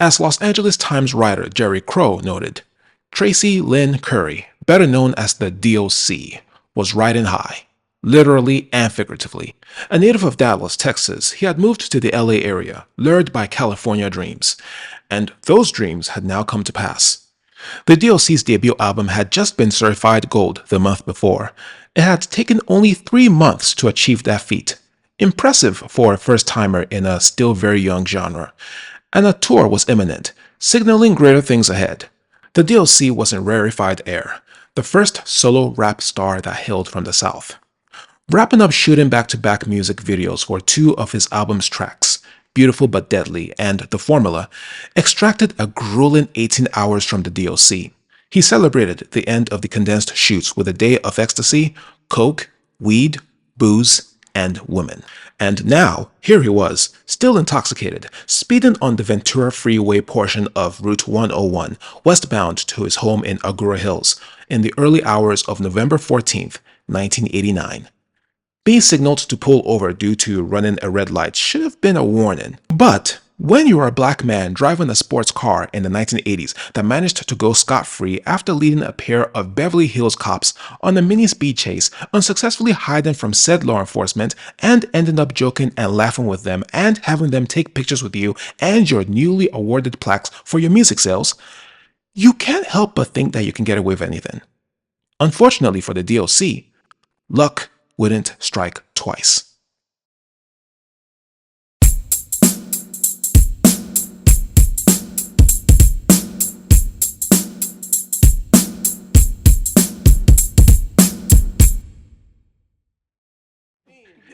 As Los Angeles Times writer Jerry Crow noted, Tracy Lynn Curry, better known as the D.O.C, was riding high, literally and figuratively. A native of Dallas, Texas, he had moved to the LA area, lured by California dreams, and those dreams had now come to pass. The D.O.C's debut album had just been certified gold the month before. It had taken only 3 months to achieve that feat. Impressive for a first-timer in a still very young genre. And a tour was imminent, signaling greater things ahead. The D.O.C was in rarefied air, the first solo rap star that hailed from the South. Wrapping up shooting back-to-back music videos for 2 of his album's tracks, Beautiful But Deadly and The Formula, extracted a grueling 18 hours from the D.O.C. He celebrated the end of the condensed shoots with a day of ecstasy, coke, weed, booze, and women. And now, here he was, still intoxicated, speeding on the Ventura Freeway portion of Route 101, westbound to his home in Agoura Hills, in the early hours of November 14th, 1989. Being signaled to pull over due to running a red light should have been a warning. But when you are a black man driving a sports car in the 1980s that managed to go scot-free after leading a pair of Beverly Hills cops on a mini speed chase, unsuccessfully hiding from said law enforcement and ending up joking and laughing with them and having them take pictures with you and your newly awarded plaques for your music sales, you can't help but think that you can get away with anything. Unfortunately for the D.O.C, luck wouldn't strike twice.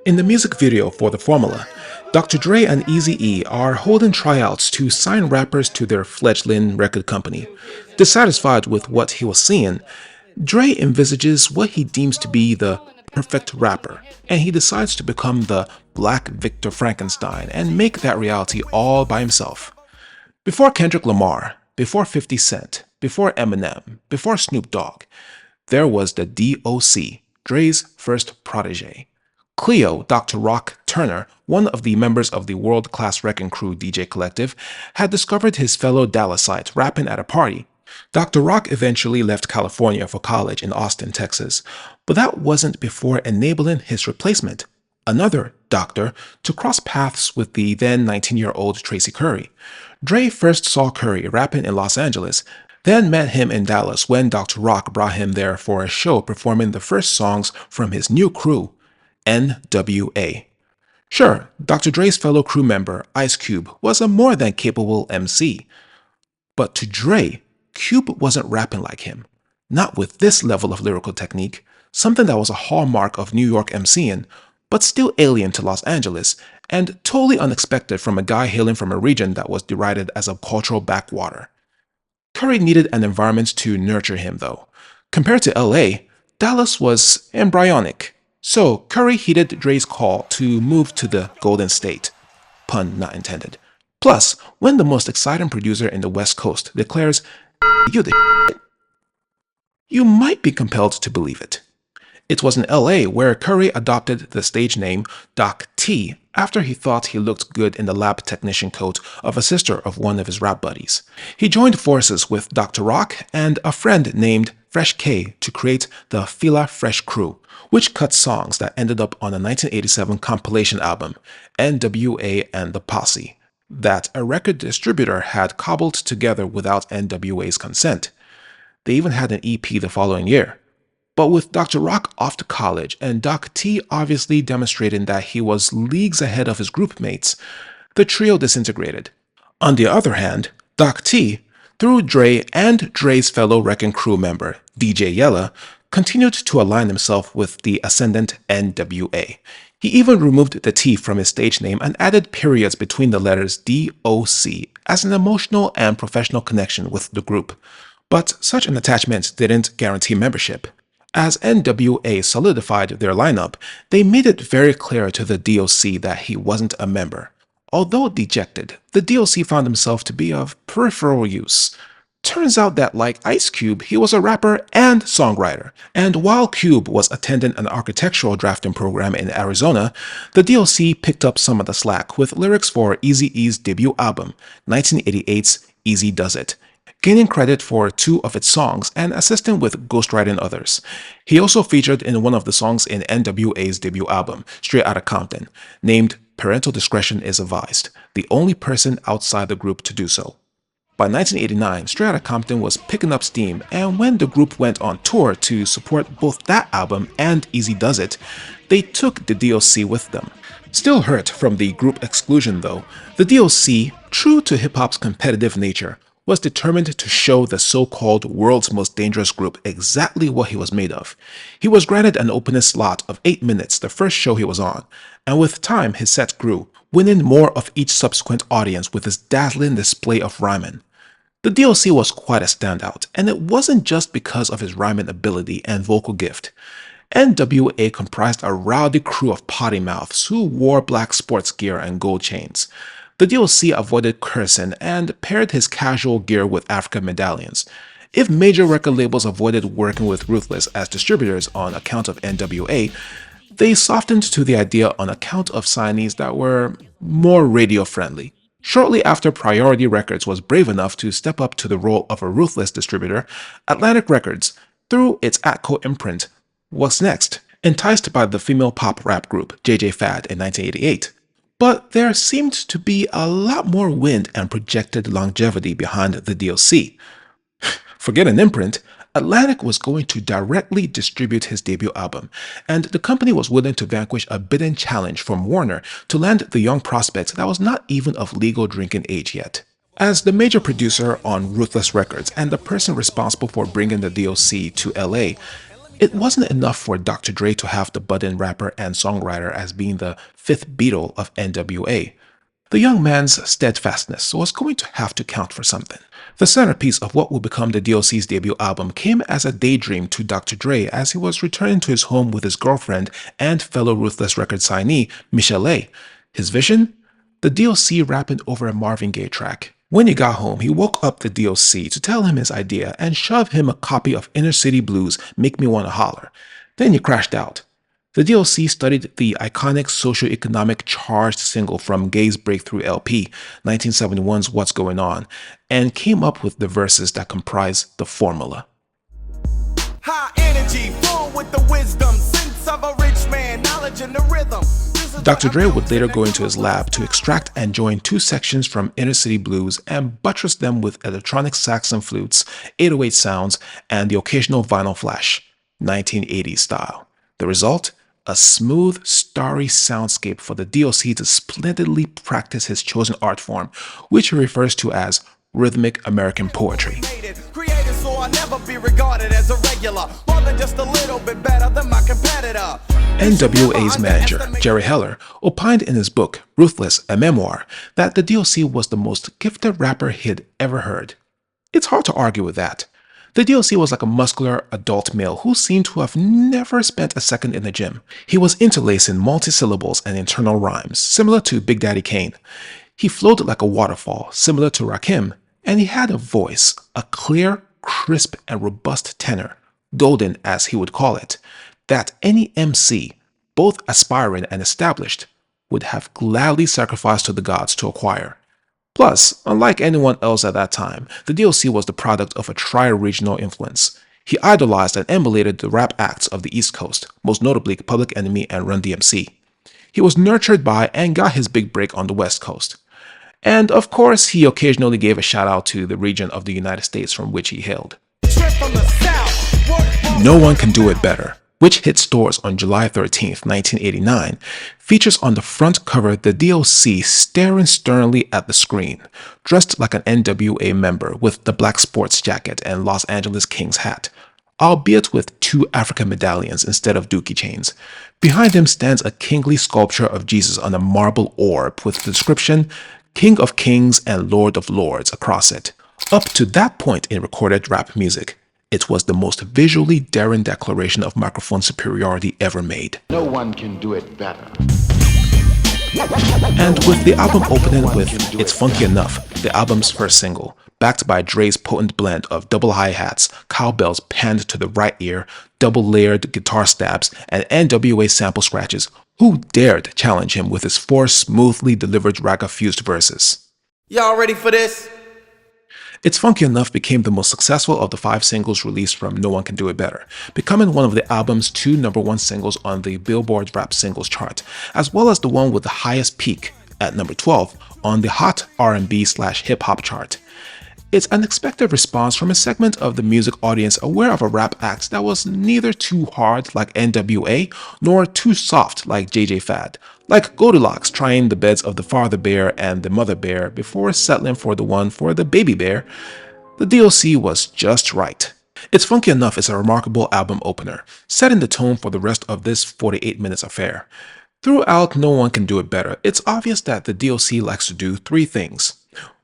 In the music video for The Formula, Dr. Dre and Eazy-E are holding tryouts to sign rappers to their fledgling record company. Dissatisfied with what he was seeing, Dre envisages what he deems to be the perfect rapper, and he decides to become the Black Victor Frankenstein and make that reality all by himself. Before Kendrick Lamar, before 50 Cent, before Eminem, before Snoop Dogg, there was the D.O.C, Dre's first protege. Cleo, Dr. Rock Turner, one of the members of the world-class Wrecking Crew DJ Collective, had discovered his fellow Dallasite rapping at a party. Dr. Rock eventually left California for college in Austin, Texas, but that wasn't before enabling his replacement, another doctor, to cross paths with the then 19-year-old Tracy Curry. Dre first saw Curry rapping in Los Angeles, then met him in Dallas when Dr. Rock brought him there for a show performing the first songs from his new crew, N.W.A. Sure, Dr. Dre's fellow crew member, Ice Cube, was a more than capable MC. But to Dre, Cube wasn't rapping like him. Not with this level of lyrical technique, something that was a hallmark of New York MCing, but still alien to Los Angeles, and totally unexpected from a guy hailing from a region that was derided as a cultural backwater. Curry needed an environment to nurture him, though. Compared to LA, Dallas was embryonic. So Curry heeded Dre's call to move to the Golden State. Pun not intended. Plus, when the most exciting producer in the West Coast declares, "You're the shit," you might be compelled to believe it. It was in LA where Curry adopted the stage name Doc T after he thought he looked good in the lab technician coat of a sister of one of his rap buddies. He joined forces with Dr. Rock and a friend named Fresh K to create the Fila Fresh Crew, which cut songs that ended up on a 1987 compilation album, N.W.A and the Posse, that a record distributor had cobbled together without N.W.A's consent. They even had an EP the following year. But with Dr. Rock off to college and Doc T obviously demonstrating that he was leagues ahead of his group mates, the trio disintegrated. On the other hand, Doc T, through Dre and Dre's fellow Wrecking Crew member, DJ Yella, continued to align himself with the ascendant N.W.A. He even removed the T from his stage name and added periods between the letters D.O.C as an emotional and professional connection with the group. But such an attachment didn't guarantee membership. As N.W.A solidified their lineup, they made it very clear to the D.O.C that he wasn't a member. Although dejected, the D.O.C found himself to be of peripheral use. Turns out that, like Ice Cube, he was a rapper and songwriter. And while Cube was attending an architectural drafting program in Arizona, the D.O.C. picked up some of the slack with lyrics for Eazy-E's debut album, 1988's Eazy Does It, gaining credit for 2 of its songs and assisting with ghostwriting others. He also featured in one of the songs in N.W.A.'s debut album, Straight Outta Compton, named Parental Discretion is Advised, the only person outside the group to do so. By 1989, Straight Outta Compton was picking up steam, and when the group went on tour to support both that album and Eazy Does It, they took the D.O.C. with them. Still hurt from the group exclusion though, the D.O.C., true to hip-hop's competitive nature, was determined to show the so-called world's most dangerous group exactly what he was made of. He was granted an opening slot of 8 minutes the first show he was on, and with time his set grew, winning more of each subsequent audience with his dazzling display of rhyming. The D.O.C. was quite a standout, and it wasn't just because of his rhyming ability and vocal gift. N.W.A. comprised a rowdy crew of potty mouths who wore black sports gear and gold chains. The D.O.C. avoided cursing and paired his casual gear with African medallions. If major record labels avoided working with Ruthless as distributors on account of N.W.A., they softened to the idea on account of signees that were more radio-friendly. Shortly after Priority Records was brave enough to step up to the role of a Ruthless distributor, Atlantic Records, through its Atco imprint, was next, enticed by the female pop rap group J.J. Fad in 1988. But there seemed to be a lot more wind and projected longevity behind the D.O.C. Forget an imprint, Atlantic was going to directly distribute his debut album, and the company was willing to vanquish a bidding challenge from Warner to land the young prospect that was not even of legal drinking age yet. As the major producer on Ruthless Records and the person responsible for bringing the D.O.C. to LA, it wasn't enough for Dr. Dre to have the budding rapper and songwriter as being the 5th Beatle of N.W.A. The young man's steadfastness was going to have to count for something. The centerpiece of what would become the D.O.C.'s debut album came as a daydream to Dr. Dre as he was returning to his home with his girlfriend and fellow Ruthless Records signee, Michelle A. His vision? The D.O.C. rapping over a Marvin Gaye track. When he got home, he woke up the D.O.C. to tell him his idea and shove him a copy of Inner City Blues' Make Me Wanna Holler. Then he crashed out. The D.O.C. studied the iconic socio-economic charged single from Gaye's breakthrough LP, 1971's What's Going On, and came up with the verses that comprise the formula. High energy, full with the wisdom, sense of a rich man, knowledge and the rhythm. Dr. Dre would later go into his lab to extract and join 2 sections from Inner City Blues and buttress them with electronic sax and flutes, 808 sounds, and the occasional vinyl flash, 1980s style. The result? A smooth, starry soundscape for the D.O.C. to splendidly practice his chosen art form, which he refers to as rhythmic American poetry. Created so I'll never be regarded as a regular, more than just a little bit better than my competitor. N.W.A.'s manager, Jerry Heller, opined in his book, Ruthless, a memoir, that the D.O.C. was the most gifted rapper he'd ever heard. It's hard to argue with that. The D.O.C. was like a muscular adult male who seemed to have never spent a second in the gym. He was interlacing multi-syllables and internal rhymes, similar to Big Daddy Kane. He flowed like a waterfall, similar to Rakim, and he had a voice, a clear, crisp, and robust tenor, golden as he would call it, that any MC, both aspiring and established, would have gladly sacrificed to the gods to acquire. Plus, unlike anyone else at that time, the D.O.C. was the product of a tri-regional influence. He idolized and emulated the rap acts of the East Coast, most notably Public Enemy and Run DMC. He was nurtured by and got his big break on the West Coast. And of course, he occasionally gave a shout out to the region of the United States from which he hailed. No One Can Do It Better, which hit stores on July 13, 1989, features on the front cover the D.O.C. staring sternly at the screen, dressed like an N.W.A. member with the black sports jacket and Los Angeles Kings hat, albeit with 2 African medallions instead of dookie chains. Behind him stands a kingly sculpture of Jesus on a marble orb with the description, King of Kings and Lord of Lords across it. Up to that point in recorded rap music, it was the most visually daring declaration of microphone superiority ever made. No one can do it better. And with the album opening with It's Funky Enough, the album's first single, backed by Dre's potent blend of double hi-hats, cowbells panned to the right ear, double-layered guitar stabs, and N.W.A sample scratches. Who dared challenge him with his four smoothly delivered ragga-fused verses? Y'all ready for this? It's Funky Enough became the most successful of the 5 singles released from No.A Can Do It Better, becoming one of the album's 2 #1 singles on the Billboard Rap Singles chart, as well as the one with the highest peak, at number 12, on the Hot R&B/Hip Hop chart. It's an expected response from a segment of the music audience aware of a rap act that was neither too hard like N.W.A nor too soft like JJ Fad, like Goldilocks trying the beds of the father bear and the mother bear before settling for the one for the baby bear. The D.O.C was just right. It's Funky Enough is a remarkable album opener, setting the tone for the rest of this 48 minutes affair. Throughout No One Can Do It Better, it's obvious that the D.O.C likes to do 3 things.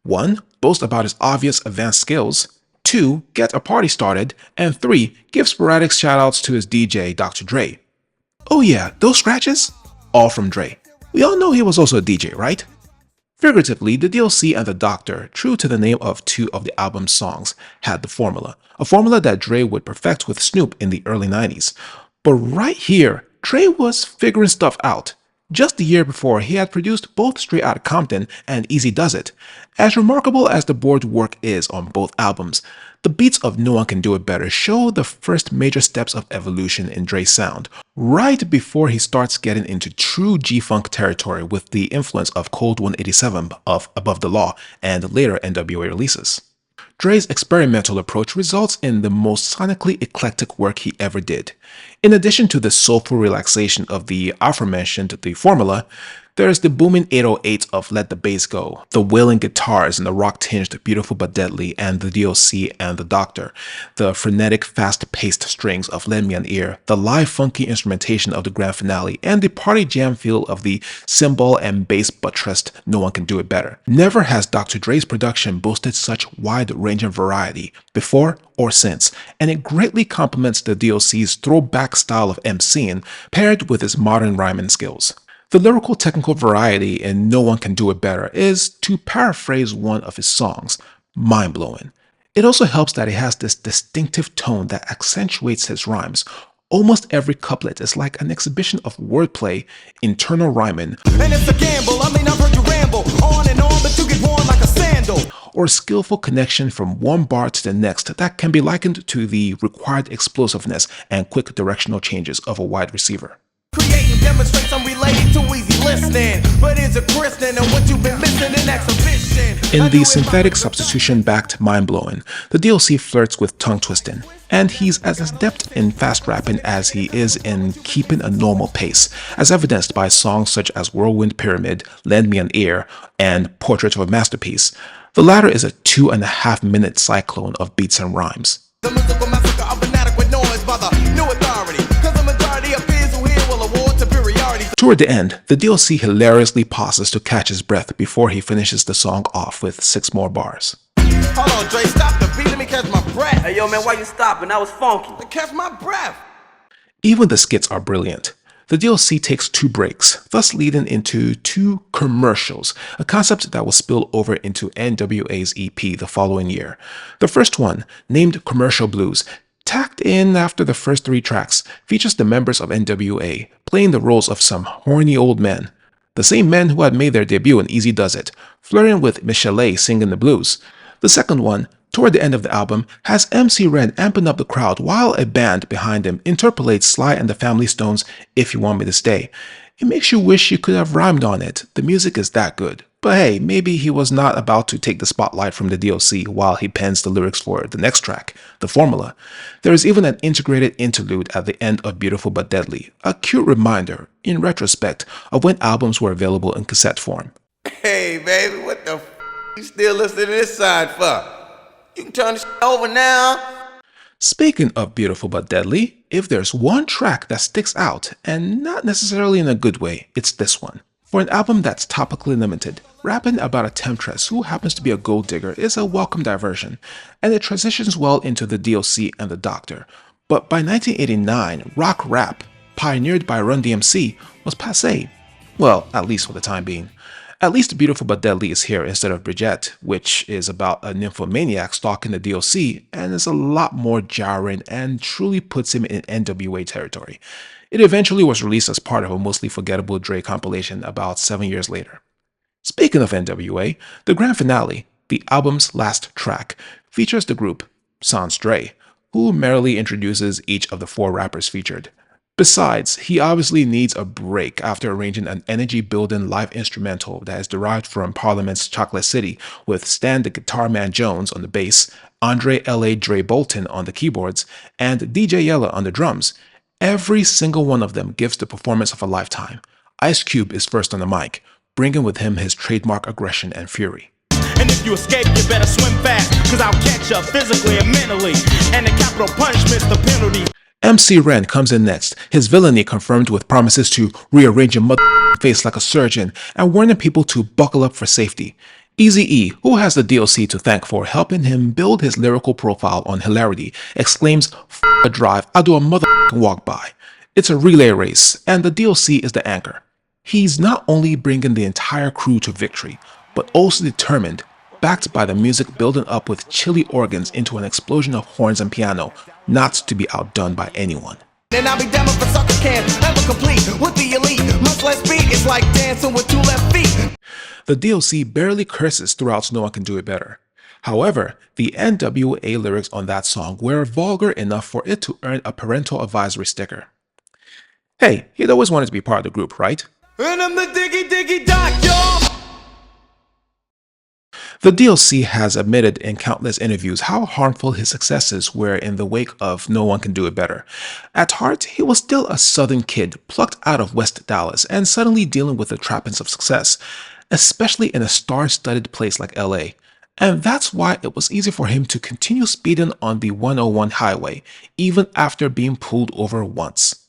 1. Boast about his obvious advanced skills. 2. Get a party started. And 3. Give sporadic shoutouts to his DJ, Dr. Dre. Oh yeah, those scratches? All from Dre. We all know he was also a DJ, right? Figuratively, the D.O.C and the Doctor, true to the name of 2 of the album's songs, had the formula, a formula that Dre would perfect with Snoop in the early 90s. But right here, Dre was figuring stuff out. Just the year before, he had produced both Straight Outta Compton and Eazy-Does It. As remarkable as the board work is on both albums, the beats of No One Can Do It Better show the first major steps of evolution in Dre's sound, right before he starts getting into true G-Funk territory with the influence of Cold 187 of Above the Law and later N.W.A releases. Dre's experimental approach results in the most sonically eclectic work he ever did. In addition to the soulful relaxation of the aforementioned The Formula, there's the booming 808 of Let the Bass Go, the wailing guitars and the rock-tinged Beautiful But Deadly and the D.O.C and the Doctor, the frenetic fast-paced strings of Lend Me an Ear, the live funky instrumentation of the grand finale, and the party jam feel of the cymbal and bass buttressed No One Can Do It Better. Never has Dr. Dre's production boasted such wide-ranging variety, before or since, and it greatly complements the D.O.C's throwback style of MCing paired with his modern rhyming skills. The lyrical technical variety in No One Can Do It Better is, to paraphrase one of his songs, mind-blowing. It also helps that he has this distinctive tone that accentuates his rhymes. Almost every couplet is like an exhibition of wordplay, internal rhyming, And it's a gamble, I've heard you ramble on and on, but you get worn like a sandal. or skillful connection from one bar to the next that can be likened to the required explosiveness and quick directional changes of a wide receiver. Creating demonstrates I'm related to easy listening, but is a Christian and what you've been missing in exhibition. In the synthetic substitution-backed mind-blowing, the D.O.C flirts with tongue-twisting, and he's as adept in fast rapping as he is in keeping a normal pace, as evidenced by songs such as Whirlwind Pyramid, Lend Me an Ear, and Portrait of a Masterpiece. The latter is a 2.5-minute cyclone of beats and rhymes. The musical massacre of inadequate noise by the new authority, cause the majority of peers who hear will award superiority. Toward the end, the D.O.C hilariously pauses to catch his breath before he finishes the song off with 6 more bars. Hold on, Dre, stop the beat, let me catch my breath. Hey, yo, man, why you stopping? That was funky. To catch my breath. Even the skits are brilliant. The D.O.C takes 2 breaks, thus leading into 2 commercials, a concept that will spill over into N.W.A's EP the following year. The first one, named Commercial Blues, tacked in after the first 3 tracks, features the members of N.W.A playing the roles of some horny old men. The same men who had made their debut in Eazy-Does It, flirting with Michelle singing the blues. The second one, toward the end of the album, has MC Ren amping up the crowd while a band behind him interpolates Sly and the Family Stone's If You Want Me to Stay. It makes you wish you could have rhymed on it. The music is that good. But hey, maybe he was not about to take the spotlight from the D.O.C while he pens the lyrics for the next track, The Formula. There is even an integrated interlude at the end of Beautiful But Deadly, a cute reminder, in retrospect, of when albums were available in cassette form. Hey, baby, what the you still listening to this side for? You can turn this over now. Speaking of Beautiful But Deadly, if there's one track that sticks out, and not necessarily in a good way, it's this one. For an album that's topically limited, rapping about a temptress who happens to be a gold digger is a welcome diversion, and it transitions well into the D.O.C and the Doctor. But by 1989, rock rap, pioneered by Run DMC, was passé. Well, at least for the time being. At least Beautiful But Deadly is here instead of Bridget, which is about a nymphomaniac stalking the D.O.C. and is a lot more jarring and truly puts him in N.W.A territory. It eventually was released as part of a mostly forgettable Dre compilation about 7 years later. Speaking of N.W.A, the grand finale, the album's last track, features the group Sans Dre, who merrily introduces each of the 4 rappers featured. Besides, he obviously needs a break after arranging an energy-building live instrumental that is derived from Parliament's Chocolate City with Stan the Guitar Man Jones on the bass, Andre L.A. Dre Bolton on the keyboards, and DJ Yella on the drums. Every single one of them gives the performance of a lifetime. Ice Cube is first on the mic, bringing with him his trademark aggression and fury. And if you escape, you better swim fast, cause I'll catch you physically and mentally. And the capital punishment's the penalty. MC Ren comes in next, his villainy confirmed with promises to rearrange your face like a surgeon and warning people to buckle up for safety. Eazy-E, who has the D.O.C to thank for helping him build his lyrical profile on hilarity, exclaims, "F a drive, I'll do a walk by." It's a relay race, and the D.O.C is the anchor. He's not only bringing the entire crew to victory, but also determined, backed by the music building up with chilly organs into an explosion of horns and piano, not to be outdone by anyone. And I'll be damned if a sucker can never complete with the elite. Much less beat, it's like dancing with 2 left feet. The D.O.C barely curses throughout No One Can Do It Better. However, the N.W.A lyrics on that song were vulgar enough for it to earn a parental advisory sticker. Hey, he'd always wanted to be part of the group, right? And I'm the diggy doc, y'all. The D.O.C has admitted in countless interviews how harmful his successes were in the wake of No One Can Do It Better. At heart, he was still a southern kid plucked out of West Dallas and suddenly dealing with the trappings of success, especially in a star-studded place like L.A. And that's why it was easy for him to continue speeding on the 101 highway, even after being pulled over once.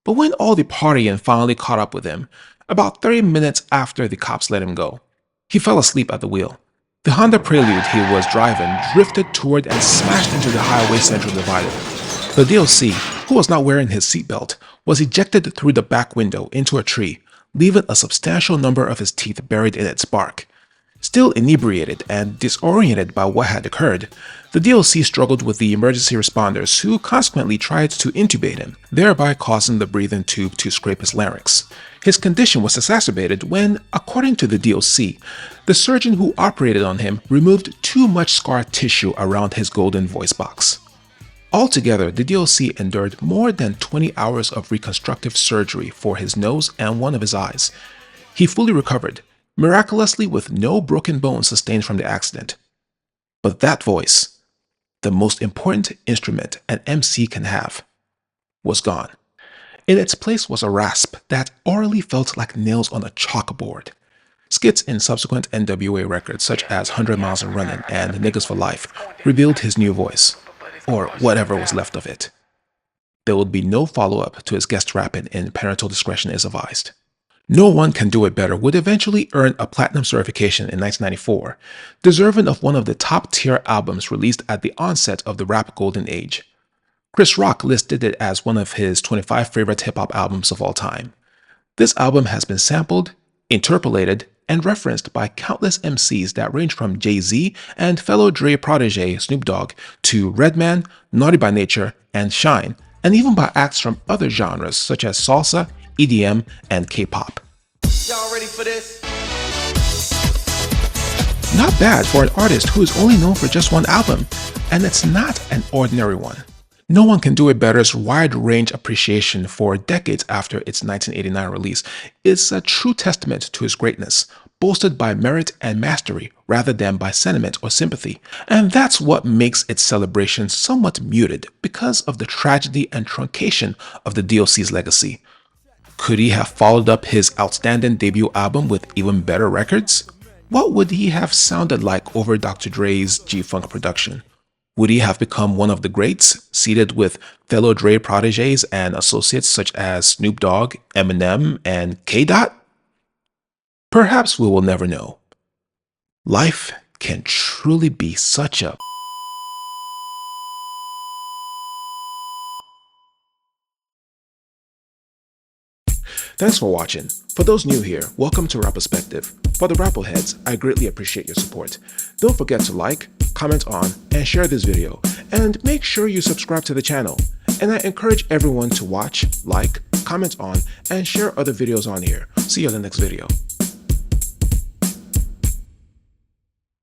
But when all the partying finally caught up with him, about 30 minutes after the cops let him go, he fell asleep at the wheel. The Honda Prelude he was driving drifted toward and smashed into the highway central divider. The D.O.C, who was not wearing his seatbelt, was ejected through the back window into a tree, leaving a substantial number of his teeth buried in its bark. Still inebriated and disoriented by what had occurred, the D.O.C struggled with the emergency responders who consequently tried to intubate him, thereby causing the breathing tube to scrape his larynx. His condition was exacerbated when, according to the D.O.C, the surgeon who operated on him removed too much scar tissue around his golden voice box. Altogether, the D.O.C endured more than 20 hours of reconstructive surgery for his nose and one of his eyes. He fully recovered, miraculously with no broken bones sustained from the accident. But that voice, the most important instrument an MC can have, was gone. In its place was a rasp that orally felt like nails on a chalkboard. Skits in subsequent N.W.A records such as 100 Miles and Runnin' and Niggas for Life revealed his new voice, or whatever was left of it. There would be no follow-up to his guest rapping in Parental Discretion is Advised. No One Can Do It Better would eventually earn a platinum certification in 1994, deserving of one of the top-tier albums released at the onset of the rap golden age. Chris Rock listed it as one of his 25 favorite hip-hop albums of all time. This album has been sampled, interpolated, and referenced by countless MCs that range from Jay-Z and fellow Dre protege Snoop Dogg to Redman, Naughty by Nature, and Shine, and even by acts from other genres such as salsa, EDM, and K-pop. Y'all ready for this? Not bad for an artist who is only known for just one album, and it's not an ordinary one. No One Can Do It Better's wide-range appreciation for decades after its 1989 release is a true testament to his greatness, bolstered by merit and mastery rather than by sentiment or sympathy. And that's what makes its celebration somewhat muted because of the tragedy and truncation of the D.O.C's legacy. Could he have followed up his outstanding debut album with even better records? What would he have sounded like over Dr. Dre's G-Funk production? Would he have become one of the greats, seated with fellow Dre proteges and associates such as Snoop Dogg, Eminem, and K-Dot? Perhaps we will never know. Life can truly be such a Thanks for watching. For those new here, welcome to Rap Perspective. For the Rappleheads, I greatly appreciate your support. Don't forget to like, comment on, and share this video, and make sure you subscribe to the channel. And I encourage everyone to watch, like, comment on, and share other videos on here. See you in the next video.